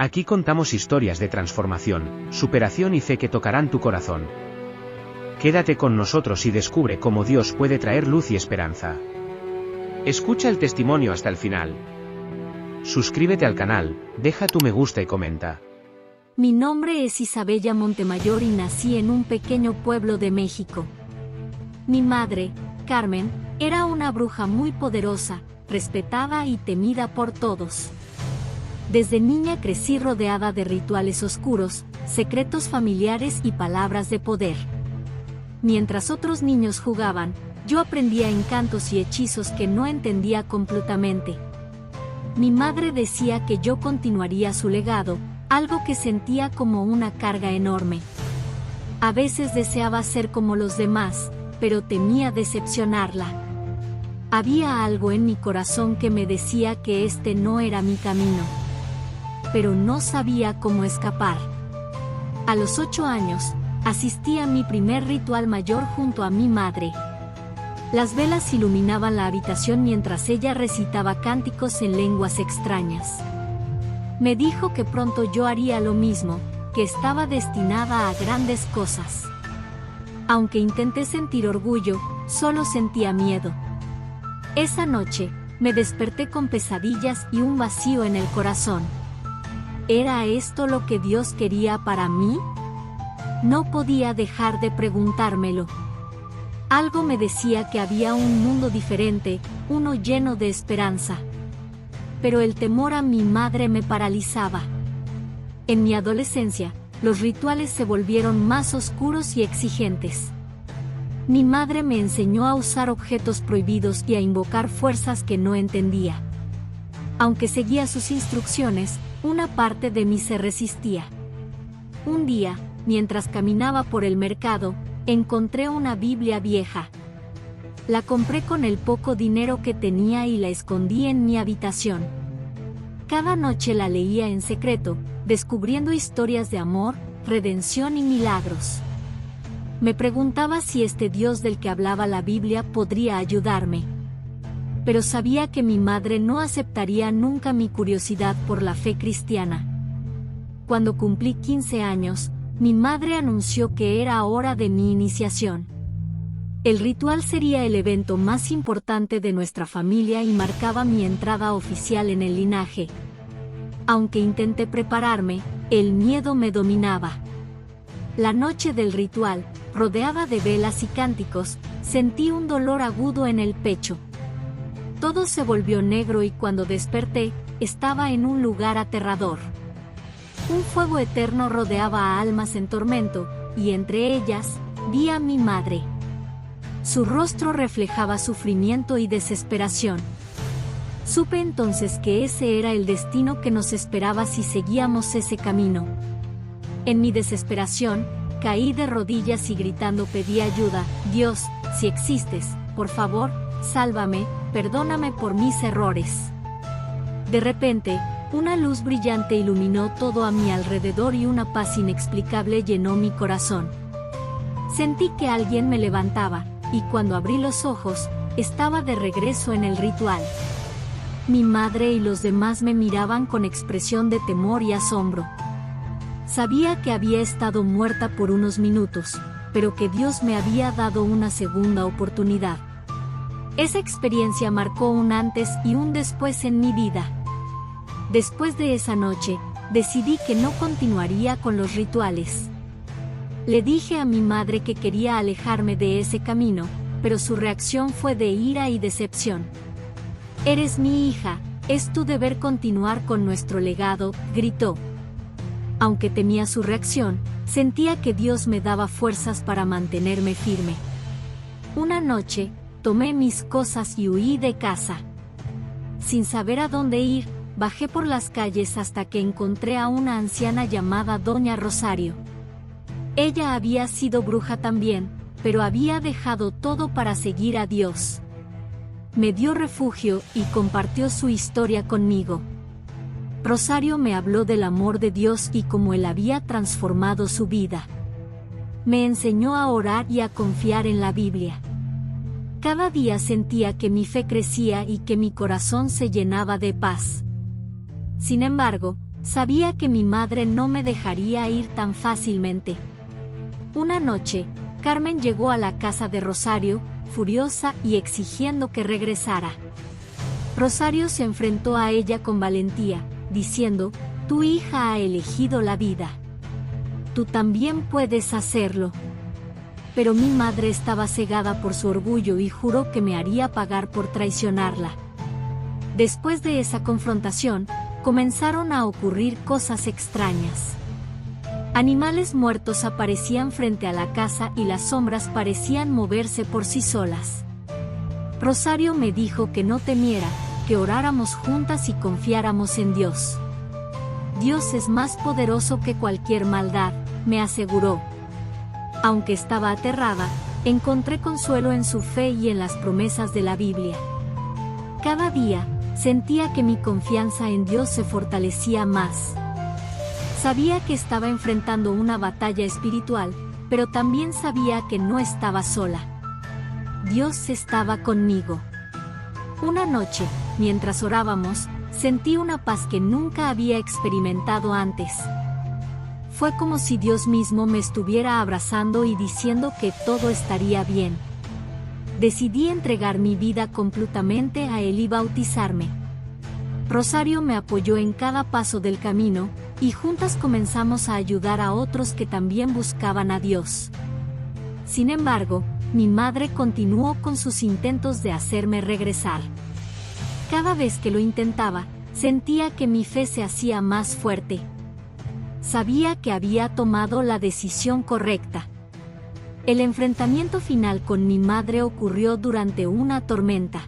Aquí contamos historias de transformación, superación y fe que tocarán tu corazón. Quédate con nosotros y descubre cómo Dios puede traer luz y esperanza. Escucha el testimonio hasta el final. Suscríbete al canal, deja tu me gusta y comenta. Mi nombre es Isabella Montemayor y nací en un pequeño pueblo de México. Mi madre, Carmen, era una bruja muy poderosa, respetada y temida por todos. Desde niña crecí rodeada de rituales oscuros, secretos familiares y palabras de poder. Mientras otros niños jugaban, yo aprendía encantos y hechizos que no entendía completamente. Mi madre decía que yo continuaría su legado, algo que sentía como una carga enorme. A veces deseaba ser como los demás, pero temía decepcionarla. Había algo en mi corazón que me decía que este no era mi camino. Pero no sabía cómo escapar. A los 8 años, asistí a mi primer ritual mayor junto a mi madre. Las velas iluminaban la habitación mientras ella recitaba cánticos en lenguas extrañas. Me dijo que pronto yo haría lo mismo, que estaba destinada a grandes cosas. Aunque intenté sentir orgullo, solo sentía miedo. Esa noche, me desperté con pesadillas y un vacío en el corazón. ¿Era esto lo que Dios quería para mí? No podía dejar de preguntármelo. Algo me decía que había un mundo diferente, uno lleno de esperanza. Pero el temor a mi madre me paralizaba. En mi adolescencia, los rituales se volvieron más oscuros y exigentes. Mi madre me enseñó a usar objetos prohibidos y a invocar fuerzas que no entendía. Aunque seguía sus instrucciones, una parte de mí se resistía. Un día, mientras caminaba por el mercado, encontré una Biblia vieja. La compré con el poco dinero que tenía y la escondí en mi habitación. Cada noche la leía en secreto, descubriendo historias de amor, redención y milagros. Me preguntaba si este Dios del que hablaba la Biblia podría ayudarme. Pero sabía que mi madre no aceptaría nunca mi curiosidad por la fe cristiana. Cuando cumplí 15 años, mi madre anunció que era hora de mi iniciación. El ritual sería el evento más importante de nuestra familia y marcaba mi entrada oficial en el linaje. Aunque intenté prepararme, el miedo me dominaba. La noche del ritual, rodeada de velas y cánticos, sentí un dolor agudo en el pecho. Todo se volvió negro y cuando desperté, estaba en un lugar aterrador. Un fuego eterno rodeaba a almas en tormento, y entre ellas, vi a mi madre. Su rostro reflejaba sufrimiento y desesperación. Supe entonces que ese era el destino que nos esperaba si seguíamos ese camino. En mi desesperación, caí de rodillas y gritando pedí ayuda. Dios, si existes, por favor, sálvame, perdóname por mis errores. De repente, una luz brillante iluminó todo a mi alrededor y una paz inexplicable llenó mi corazón. Sentí que alguien me levantaba, y cuando abrí los ojos, estaba de regreso en el ritual. Mi madre y los demás me miraban con expresión de temor y asombro. Sabía que había estado muerta por unos minutos, pero que Dios me había dado una segunda oportunidad. Esa experiencia marcó un antes y un después en mi vida. Después de esa noche, decidí que no continuaría con los rituales. Le dije a mi madre que quería alejarme de ese camino, pero su reacción fue de ira y decepción. «Eres mi hija, es tu deber continuar con nuestro legado», gritó. Aunque temía su reacción, sentía que Dios me daba fuerzas para mantenerme firme. Una noche, tomé mis cosas y huí de casa. Sin saber a dónde ir, bajé por las calles hasta que encontré a una anciana llamada Doña Rosario. Ella había sido bruja también, pero había dejado todo para seguir a Dios. Me dio refugio y compartió su historia conmigo. Rosario me habló del amor de Dios y cómo Él había transformado su vida. Me enseñó a orar y a confiar en la Biblia. Cada día sentía que mi fe crecía y que mi corazón se llenaba de paz. Sin embargo, Sabía que mi madre no me dejaría ir tan fácilmente. Una noche, Carmen llegó a la casa de Rosario, furiosa y exigiendo que regresara. Rosario se enfrentó a ella con valentía, diciendo: «Tu hija ha elegido la vida. Tú también puedes hacerlo». Pero mi madre estaba cegada por su orgullo y juró que me haría pagar por traicionarla. Después de esa confrontación, comenzaron a ocurrir cosas extrañas. Animales muertos aparecían frente a la casa y las sombras parecían moverse por sí solas. Rosario me dijo que no temiera, que oráramos juntas y confiáramos en Dios. «Dios es más poderoso que cualquier maldad», me aseguró. Aunque estaba aterrada, encontré consuelo en su fe y en las promesas de la Biblia. Cada día, sentía que mi confianza en Dios se fortalecía más. Sabía que estaba enfrentando una batalla espiritual, pero también sabía que no estaba sola. Dios estaba conmigo. Una noche, mientras orábamos, sentí una paz que nunca había experimentado antes. Fue como si Dios mismo me estuviera abrazando y diciendo que todo estaría bien. Decidí entregar mi vida completamente a Él y bautizarme. Rosario me apoyó en cada paso del camino, y juntas comenzamos a ayudar a otros que también buscaban a Dios. Sin embargo, mi madre continuó con sus intentos de hacerme regresar. Cada vez que lo intentaba, sentía que mi fe se hacía más fuerte. Sabía que había tomado la decisión correcta. El enfrentamiento final con mi madre ocurrió durante una tormenta.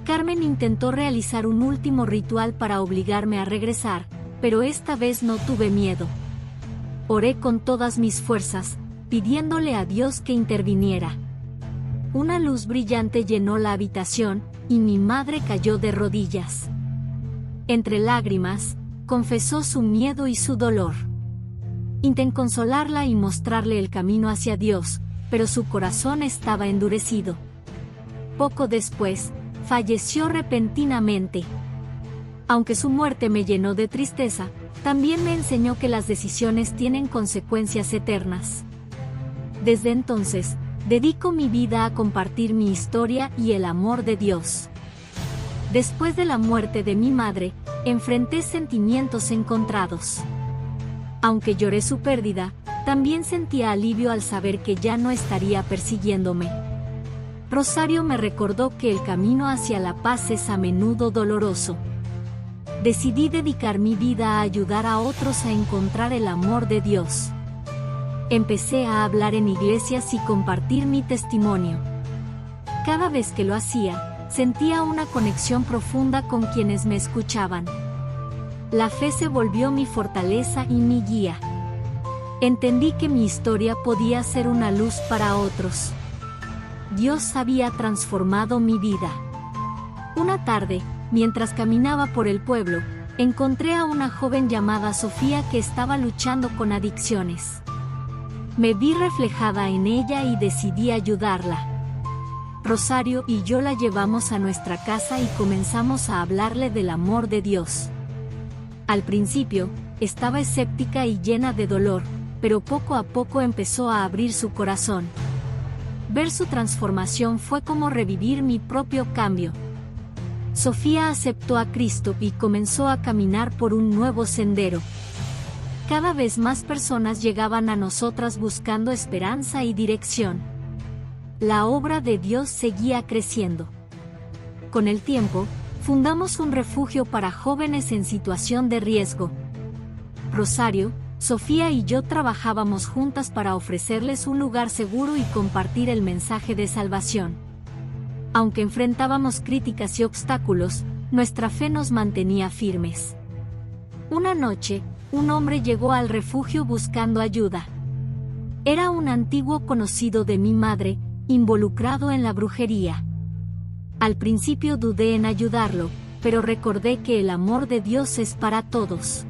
Carmen intentó realizar un último ritual para obligarme a regresar, pero esta vez no tuve miedo. Oré con todas mis fuerzas, pidiéndole a Dios que interviniera. Una luz brillante llenó la habitación, y mi madre cayó de rodillas. Entre lágrimas, confesó su miedo y su dolor. Intenté consolarla y mostrarle el camino hacia Dios, pero su corazón estaba endurecido. Poco después, falleció repentinamente. Aunque su muerte me llenó de tristeza, también me enseñó que las decisiones tienen consecuencias eternas. Desde entonces, dedico mi vida a compartir mi historia y el amor de Dios. Después de la muerte de mi madre, enfrenté sentimientos encontrados. Aunque lloré su pérdida, también sentía alivio al saber que ya no estaría persiguiéndome. Rosario me recordó que el camino hacia la paz es a menudo doloroso. Decidí dedicar mi vida a ayudar a otros a encontrar el amor de Dios. Empecé a hablar en iglesias y compartir mi testimonio. Cada vez que lo hacía, sentía una conexión profunda con quienes me escuchaban. La fe se volvió mi fortaleza y mi guía. Entendí que mi historia podía ser una luz para otros. Dios había transformado mi vida. Una tarde, mientras caminaba por el pueblo, encontré a una joven llamada Sofía que estaba luchando con adicciones. Me vi reflejada en ella y decidí ayudarla. Rosario y yo la llevamos a nuestra casa y comenzamos a hablarle del amor de Dios. Al principio, estaba escéptica y llena de dolor, pero poco a poco empezó a abrir su corazón. Ver su transformación fue como revivir mi propio cambio. Sofía aceptó a Cristo y comenzó a caminar por un nuevo sendero. Cada vez más personas llegaban a nosotras buscando esperanza y dirección. La obra de Dios seguía creciendo. Con el tiempo, fundamos un refugio para jóvenes en situación de riesgo. Rosario, Sofía y yo trabajábamos juntas para ofrecerles un lugar seguro y compartir el mensaje de salvación. Aunque enfrentábamos críticas y obstáculos, nuestra fe nos mantenía firmes. Una noche, un hombre llegó al refugio buscando ayuda. Era un antiguo conocido de mi madre, involucrado en la brujería. Al principio dudé en ayudarlo, pero recordé que el amor de Dios es para todos.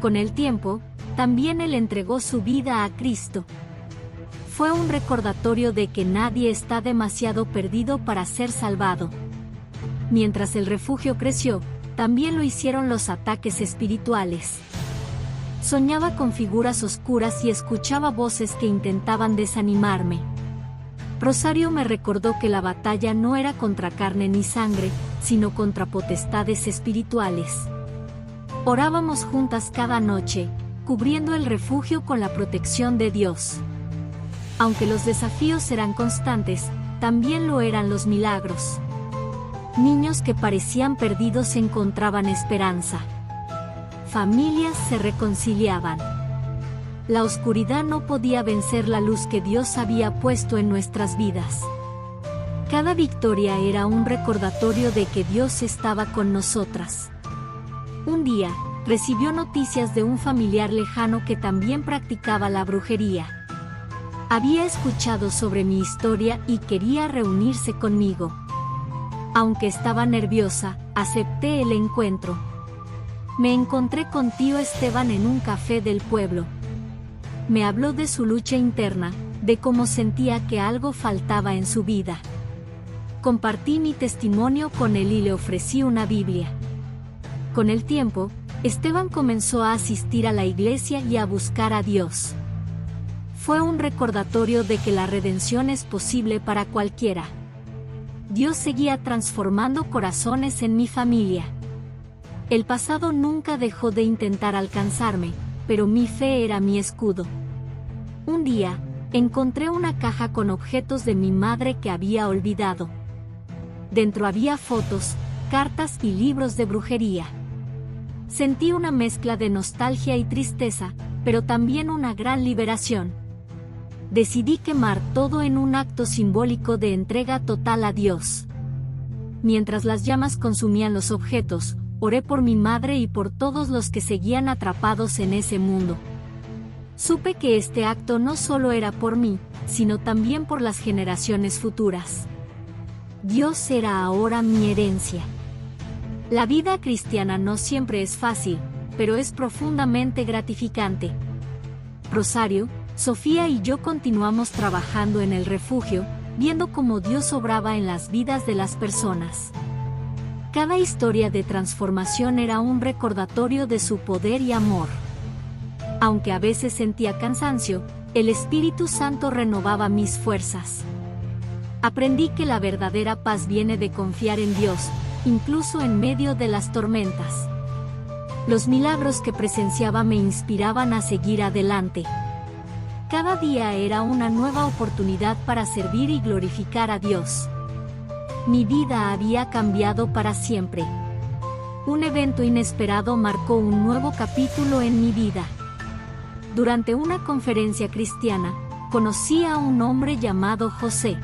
Con el tiempo, también él entregó su vida a Cristo. Fue un recordatorio de que nadie está demasiado perdido para ser salvado. Mientras el refugio creció, también lo hicieron los ataques espirituales. Soñaba con figuras oscuras y escuchaba voces que intentaban desanimarme. Rosario me recordó que la batalla no era contra carne ni sangre, sino contra potestades espirituales. Orábamos juntas cada noche, cubriendo el refugio con la protección de Dios. Aunque los desafíos eran constantes, también lo eran los milagros. Niños que parecían perdidos encontraban esperanza. Familias se reconciliaban. La oscuridad no podía vencer la luz que Dios había puesto en nuestras vidas. Cada victoria era un recordatorio de que Dios estaba con nosotras. Un día, recibió noticias de un familiar lejano que también practicaba la brujería. Había escuchado sobre mi historia y quería reunirse conmigo. Aunque estaba nerviosa, acepté el encuentro. Me encontré con tío Esteban en un café del pueblo. Me habló de su lucha interna, de cómo sentía que algo faltaba en su vida. Compartí mi testimonio con él y le ofrecí una Biblia. Con el tiempo, Esteban comenzó a asistir a la iglesia y a buscar a Dios. Fue un recordatorio de que la redención es posible para cualquiera. Dios seguía transformando corazones en mi familia. El pasado nunca dejó de intentar alcanzarme, pero mi fe era mi escudo. Un día, encontré una caja con objetos de mi madre que había olvidado. Dentro había fotos, cartas y libros de brujería. Sentí una mezcla de nostalgia y tristeza, pero también una gran liberación. Decidí quemar todo en un acto simbólico de entrega total a Dios. Mientras las llamas consumían los objetos, oré por mi madre y por todos los que seguían atrapados en ese mundo. Supe que este acto no solo era por mí, sino también por las generaciones futuras. Dios era ahora mi herencia. La vida cristiana no siempre es fácil, pero es profundamente gratificante. Rosario, Sofía y yo continuamos trabajando en el refugio, viendo cómo Dios obraba en las vidas de las personas. Cada historia de transformación era un recordatorio de su poder y amor. Aunque a veces sentía cansancio, el Espíritu Santo renovaba mis fuerzas. Aprendí que la verdadera paz viene de confiar en Dios, incluso en medio de las tormentas. Los milagros que presenciaba me inspiraban a seguir adelante. Cada día era una nueva oportunidad para servir y glorificar a Dios. Mi vida había cambiado para siempre. Un evento inesperado marcó un nuevo capítulo en mi vida. Durante una conferencia cristiana, conocí a un hombre llamado José.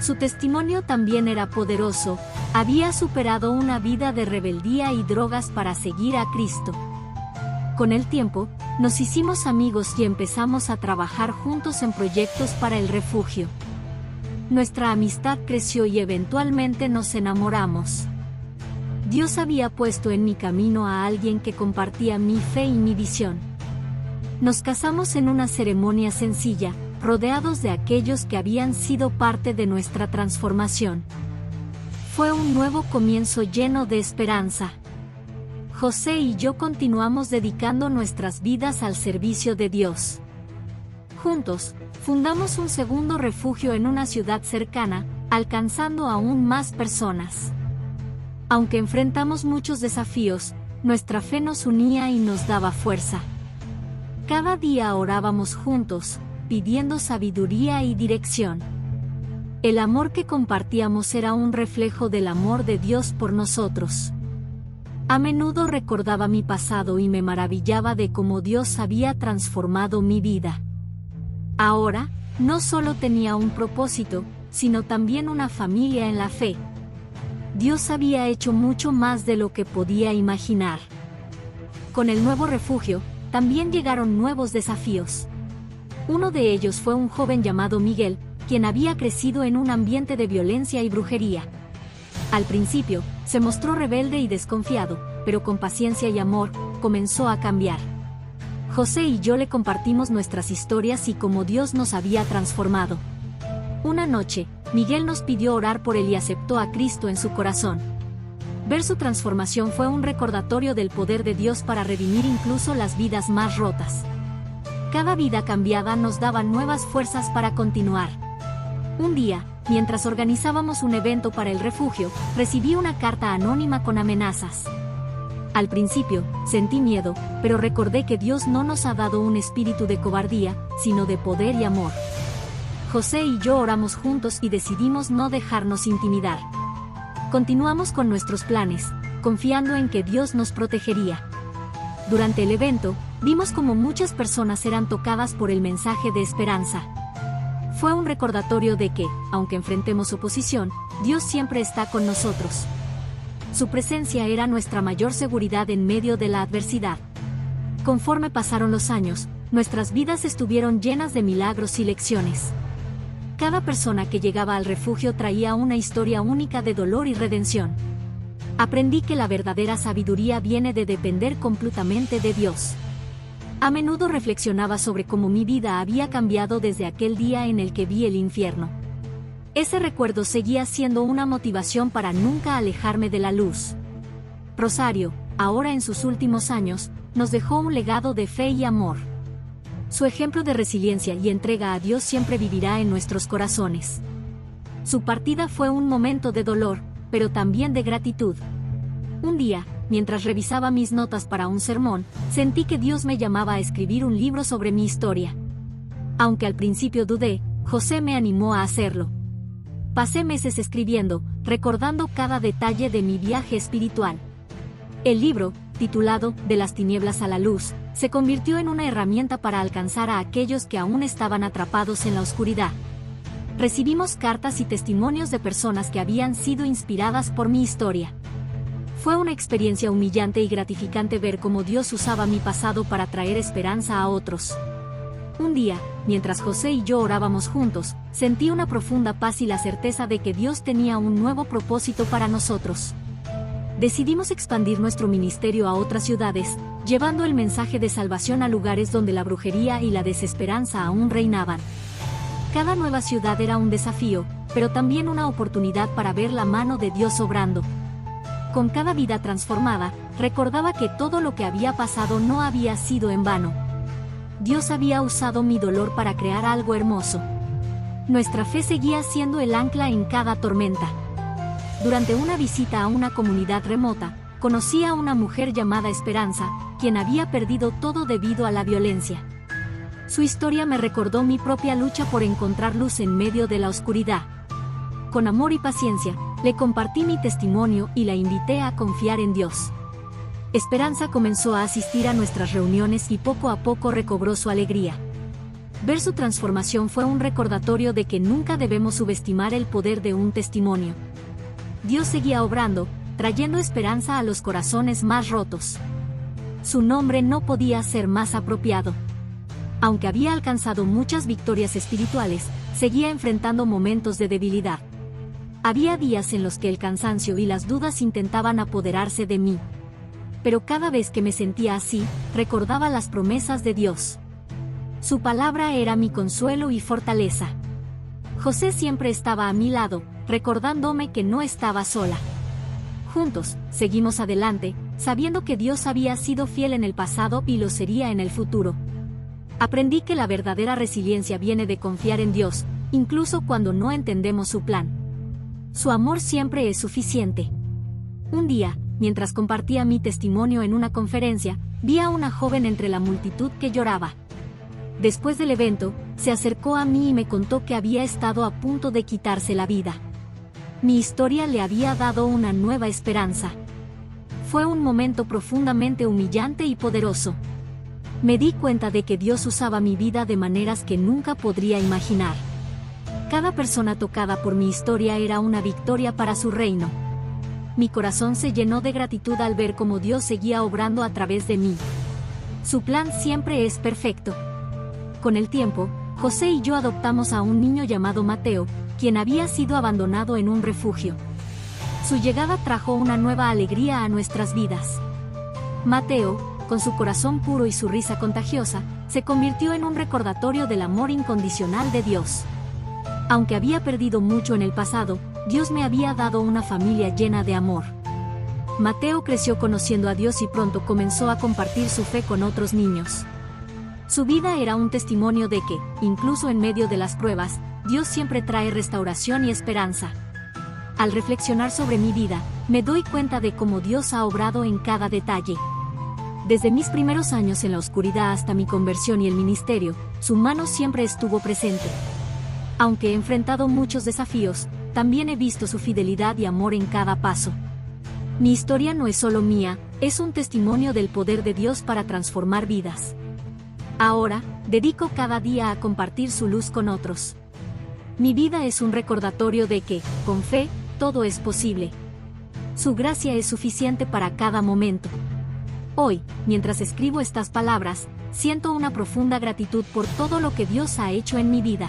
Su testimonio también era poderoso, había superado una vida de rebeldía y drogas para seguir a Cristo. Con el tiempo, nos hicimos amigos y empezamos a trabajar juntos en proyectos para el refugio. Nuestra amistad creció y eventualmente nos enamoramos. Dios había puesto en mi camino a alguien que compartía mi fe y mi visión. Nos casamos en una ceremonia sencilla, rodeados de aquellos que habían sido parte de nuestra transformación. Fue un nuevo comienzo lleno de esperanza. José y yo continuamos dedicando nuestras vidas al servicio de Dios. Juntos, fundamos un segundo refugio en una ciudad cercana, alcanzando aún más personas. Aunque enfrentamos muchos desafíos, nuestra fe nos unía y nos daba fuerza. Cada día orábamos juntos, pidiendo sabiduría y dirección. El amor que compartíamos era un reflejo del amor de Dios por nosotros. A menudo recordaba mi pasado y me maravillaba de cómo Dios había transformado mi vida. Ahora, no solo tenía un propósito, sino también una familia en la fe. Dios había hecho mucho más de lo que podía imaginar. Con el nuevo refugio, también llegaron nuevos desafíos. Uno de ellos fue un joven llamado Miguel, quien había crecido en un ambiente de violencia y brujería. Al principio, se mostró rebelde y desconfiado, pero con paciencia y amor, comenzó a cambiar. José y yo le compartimos nuestras historias y cómo Dios nos había transformado. Una noche, Miguel nos pidió orar por él y aceptó a Cristo en su corazón. Ver su transformación fue un recordatorio del poder de Dios para redimir incluso las vidas más rotas. Cada vida cambiada nos daba nuevas fuerzas para continuar. Un día, mientras organizábamos un evento para el refugio, recibí una carta anónima con amenazas. Al principio, sentí miedo, pero recordé que Dios no nos ha dado un espíritu de cobardía, sino de poder y amor. José y yo oramos juntos y decidimos no dejarnos intimidar. Continuamos con nuestros planes, confiando en que Dios nos protegería. Durante el evento, vimos como muchas personas eran tocadas por el mensaje de esperanza. Fue un recordatorio de que, aunque enfrentemos oposición, Dios siempre está con nosotros. Su presencia era nuestra mayor seguridad en medio de la adversidad. Conforme pasaron los años, nuestras vidas estuvieron llenas de milagros y lecciones. Cada persona que llegaba al refugio traía una historia única de dolor y redención. Aprendí que la verdadera sabiduría viene de depender completamente de Dios. A menudo reflexionaba sobre cómo mi vida había cambiado desde aquel día en el que vi el infierno. Ese recuerdo seguía siendo una motivación para nunca alejarme de la luz. Rosario, ahora en sus últimos años, nos dejó un legado de fe y amor. Su ejemplo de resiliencia y entrega a Dios siempre vivirá en nuestros corazones. Su partida fue un momento de dolor, pero también de gratitud. Un día, mientras revisaba mis notas para un sermón, sentí que Dios me llamaba a escribir un libro sobre mi historia. Aunque al principio dudé, José me animó a hacerlo. Pasé meses escribiendo, recordando cada detalle de mi viaje espiritual. El libro, titulado De las tinieblas a la luz, se convirtió en una herramienta para alcanzar a aquellos que aún estaban atrapados en la oscuridad. Recibimos cartas y testimonios de personas que habían sido inspiradas por mi historia. Fue una experiencia humillante y gratificante ver cómo Dios usaba mi pasado para traer esperanza a otros. Un día, mientras José y yo orábamos juntos, sentí una profunda paz y la certeza de que Dios tenía un nuevo propósito para nosotros. Decidimos expandir nuestro ministerio a otras ciudades, llevando el mensaje de salvación a lugares donde la brujería y la desesperanza aún reinaban. Cada nueva ciudad era un desafío, pero también una oportunidad para ver la mano de Dios obrando. Con cada vida transformada, recordaba que todo lo que había pasado no había sido en vano. Dios había usado mi dolor para crear algo hermoso. Nuestra fe seguía siendo el ancla en cada tormenta. Durante una visita a una comunidad remota, conocí a una mujer llamada Esperanza, quien había perdido todo debido a la violencia. Su historia me recordó mi propia lucha por encontrar luz en medio de la oscuridad. Con amor y paciencia, le compartí mi testimonio y la invité a confiar en Dios. Esperanza comenzó a asistir a nuestras reuniones y poco a poco recobró su alegría. Ver su transformación fue un recordatorio de que nunca debemos subestimar el poder de un testimonio. Dios seguía obrando, trayendo esperanza a los corazones más rotos. Su nombre no podía ser más apropiado. Aunque había alcanzado muchas victorias espirituales, seguía enfrentando momentos de debilidad. Había días en los que el cansancio y las dudas intentaban apoderarse de mí. Pero cada vez que me sentía así, recordaba las promesas de Dios. Su palabra era mi consuelo y fortaleza. José siempre estaba a mi lado, recordándome que no estaba sola. Juntos, seguimos adelante, sabiendo que Dios había sido fiel en el pasado y lo sería en el futuro. Aprendí que la verdadera resiliencia viene de confiar en Dios, incluso cuando no entendemos su plan. Su amor siempre es suficiente. Un día, mientras compartía mi testimonio en una conferencia, vi a una joven entre la multitud que lloraba. Después del evento, se acercó a mí y me contó que había estado a punto de quitarse la vida. Mi historia le había dado una nueva esperanza. Fue un momento profundamente humillante y poderoso. Me di cuenta de que Dios usaba mi vida de maneras que nunca podría imaginar. Cada persona tocada por mi historia era una victoria para su reino. Mi corazón se llenó de gratitud al ver cómo Dios seguía obrando a través de mí. Su plan siempre es perfecto. Con el tiempo, José y yo adoptamos a un niño llamado Mateo, quien había sido abandonado en un refugio. Su llegada trajo una nueva alegría a nuestras vidas. Mateo, con su corazón puro y su risa contagiosa, se convirtió en un recordatorio del amor incondicional de Dios. Aunque había perdido mucho en el pasado, Dios me había dado una familia llena de amor. Mateo creció conociendo a Dios y pronto comenzó a compartir su fe con otros niños. Su vida era un testimonio de que, incluso en medio de las pruebas, Dios siempre trae restauración y esperanza. Al reflexionar sobre mi vida, me doy cuenta de cómo Dios ha obrado en cada detalle. Desde mis primeros años en la oscuridad hasta mi conversión y el ministerio, su mano siempre estuvo presente. Aunque he enfrentado muchos desafíos, también he visto su fidelidad y amor en cada paso. Mi historia no es solo mía, es un testimonio del poder de Dios para transformar vidas. Ahora, dedico cada día a compartir su luz con otros. Mi vida es un recordatorio de que, con fe, todo es posible. Su gracia es suficiente para cada momento. Hoy, mientras escribo estas palabras, siento una profunda gratitud por todo lo que Dios ha hecho en mi vida.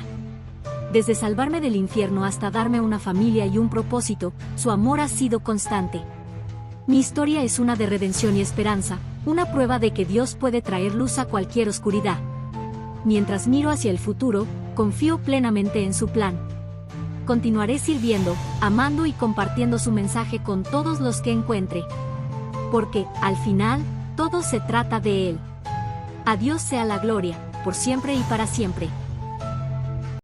Desde salvarme del infierno hasta darme una familia y un propósito, su amor ha sido constante. Mi historia es una de redención y esperanza, una prueba de que Dios puede traer luz a cualquier oscuridad. Mientras miro hacia el futuro, confío plenamente en su plan. Continuaré sirviendo, amando y compartiendo su mensaje con todos los que encuentre. Porque, al final, todo se trata de Él. A Dios sea la gloria, por siempre y para siempre.